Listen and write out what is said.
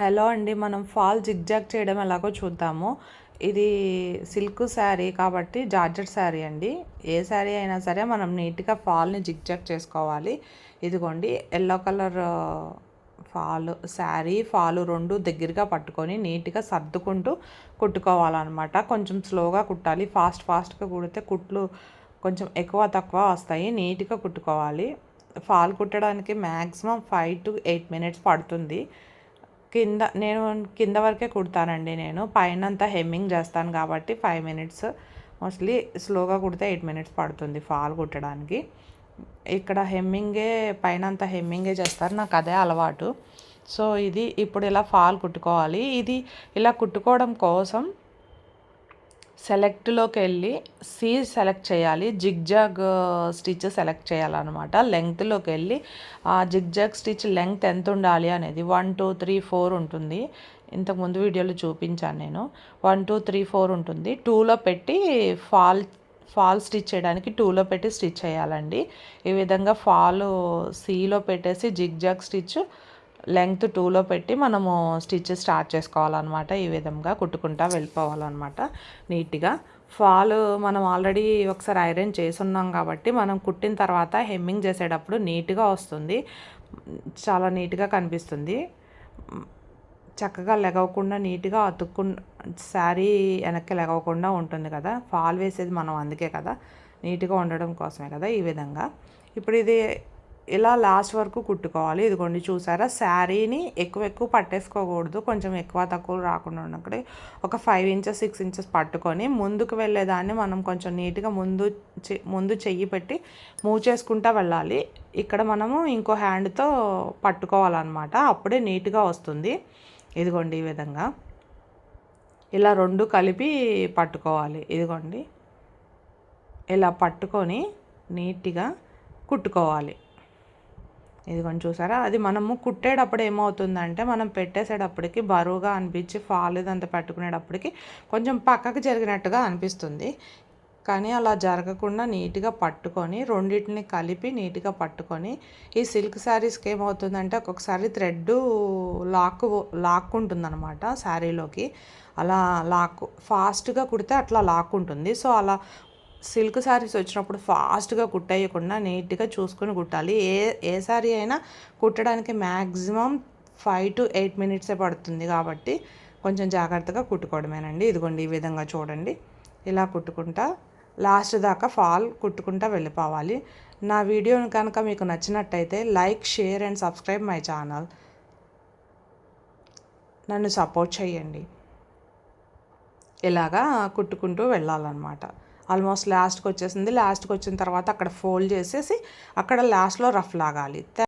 Hello అండి, మనం fall zigzag చేయడం ఎలాగో చూద్దాము. ఇది సిల్క్ శారీ కాబట్టి జార్జెట్ శారీ అండి. ఏ శారీ అయినా సరే మనం నీట్గా ఫాల్ని జిగ్జాగ్ చేసుకోవాలి. ఇదిగోండి ఎల్లో కలర్ ఫాలు రెండు దగ్గరగా పట్టుకొని నీట్గా సర్దుకుంటూ కుట్టుకోవాలన్నమాట. కొంచెం స్లోగా కుట్టాలి. ఫాస్ట్గా కుడితే కుట్లు కొంచెం ఎక్కువ తక్కువ వస్తాయి. నీట్గా కుట్టుకోవాలి. ఫాల్ కుట్టడానికి మ్యాక్సిమం 5 to 8 minutes పడుతుంది. నేను కింద వరకే కుడతానండి. నేను పైన అంతా హెమ్మింగ్ చేస్తాను కాబట్టి 5 minutes, మోస్ట్లీ స్లోగా కుడితే 8 minutes పడుతుంది ఫాల్ కుట్టడానికి. ఇక్కడ పైన అంతా హెమ్మింగే చేస్తారు, నాకు అదే అలవాటు. సో ఇది ఇప్పుడు ఇలా ఫాల్ కుట్టుకోవాలి. ఇది ఇలా కుట్టుకోవడం కోసం సెలెక్ట్లోకి వెళ్ళి సెలెక్ట్ చేయాలి. జిగ్జాగ్ స్టిచ్ సెలెక్ట్ చేయాలన్నమాట. లెంగ్త్లోకి వెళ్ళి ఆ జిగ్జాగ్ స్టిచ్ లెంగ్త్ ఎంత ఉండాలి అనేది 1 2 3 4 ఉంటుంది. ఇంతకుముందు వీడియోలో చూపించాను నేను. 1 2 3 4 ఉంటుంది. 2లో పెట్టి ఫాల్ స్టిచ్ చేయడానికి 2లో పెట్టి స్టిచ్ చేయాలండి. ఈ విధంగా సిలో పెట్టేసి జిగ్జాగ్ స్టిచ్ లెంగ్త్ 2లో పెట్టి మనము స్టిచ్ స్టార్ట్ చేసుకోవాలన్నమాట. ఈ విధంగా కుట్టుకుంటా వెళ్ళిపోవాలన్నమాట నీట్గా. మనం ఆల్రెడీ ఒకసారి ఐరన్ చేసున్నాం కాబట్టి మనం కుట్టిన తర్వాత హెమ్మింగ్ చేసేటప్పుడు నీట్గా వస్తుంది, చాలా నీట్గా కనిపిస్తుంది. చక్కగా లెగవకుండా నీట్గా శారీ వెనక్కి లెగవకుండా ఉంటుంది కదా. ఫాల్ వేసేది మనం అందుకే కదా, నీట్గా ఉండడం కోసమే కదా. ఈ విధంగా ఇప్పుడు ఇది ఇలా లాస్ట్ వరకు కుట్టుకోవాలి. ఇదిగోండి చూసారా, శారీని ఎక్కువ పట్టేసుకోకూడదు. కొంచెం ఎక్కువ తక్కువ రాకుండా ఉన్నప్పుడు ఒక 5 inches 6 inches పట్టుకొని ముందుకు వెళ్ళేదాన్ని మనం కొంచెం నీట్గా ముందు చెయ్యి పెట్టి మూవ్ చేసుకుంటూ వెళ్ళాలి. ఇక్కడ మనము ఇంకో హ్యాండ్తో పట్టుకోవాలన్నమాట, అప్పుడే నీట్గా వస్తుంది. ఇదిగోండి ఈ విధంగా ఇలా రెండు కలిపి పట్టుకోవాలి. ఇదిగోండి ఇలా పట్టుకొని నీట్గా కుట్టుకోవాలి. ఇదిగోండి చూసారా, అది మనము కుట్టేటప్పుడు ఏమవుతుందంటే మనం పెట్టేసేటప్పటికి బరువుగా అనిపించి ఫాల్ ఇదంతా పెట్టుకునేటప్పటికి కొంచెం పక్కకు జరిగినట్టుగా అనిపిస్తుంది. కానీ అలా జరగకుండా నీట్గా పట్టుకొని రెండింటిని కలిపి నీట్గా పట్టుకొని, ఈ సిల్క్ శారీస్కి ఏమవుతుందంటే ఒక్కొక్కసారి థ్రెడ్ లాక్కుంటుందన్నమాట శారీలోకి. అలా ఫాస్ట్గా కుడితే అట్లా లాక్కుంటుంది. సో అలా సిల్క్ శారీస్ వచ్చినప్పుడు ఫాస్ట్గా కుట్టేయకుండా నీట్గా చూసుకొని కుట్టాలి. ఏ శారీ అయినా కుట్టడానికి మ్యాక్సిమం 5 to 8 minutes పడుతుంది కాబట్టి కొంచెం జాగ్రత్తగా కుట్టుకోవడమేనండి. ఇదిగోండి ఈ విధంగా చూడండి, ఇలా కుట్టుకుంటా లాస్ట్ దాకా ఫాల్ కుట్టుకుంటా వెళ్ళిపోవాలి. నా వీడియోని కనుక మీకు నచ్చినట్టయితే like, share and subscribe my channel. నన్ను సపోర్ట్ చేయండి. ఇలాగా కుట్టుకుంటూ వెళ్ళాలన్నమాట. ఆల్మోస్ట్ లాస్ట్కి వచ్చేసింది. లాస్ట్కి వచ్చిన తర్వాత అక్కడ ఫోల్డ్ చేసేసి అక్కడ లాస్ట్లో రఫ్ లాగాలి.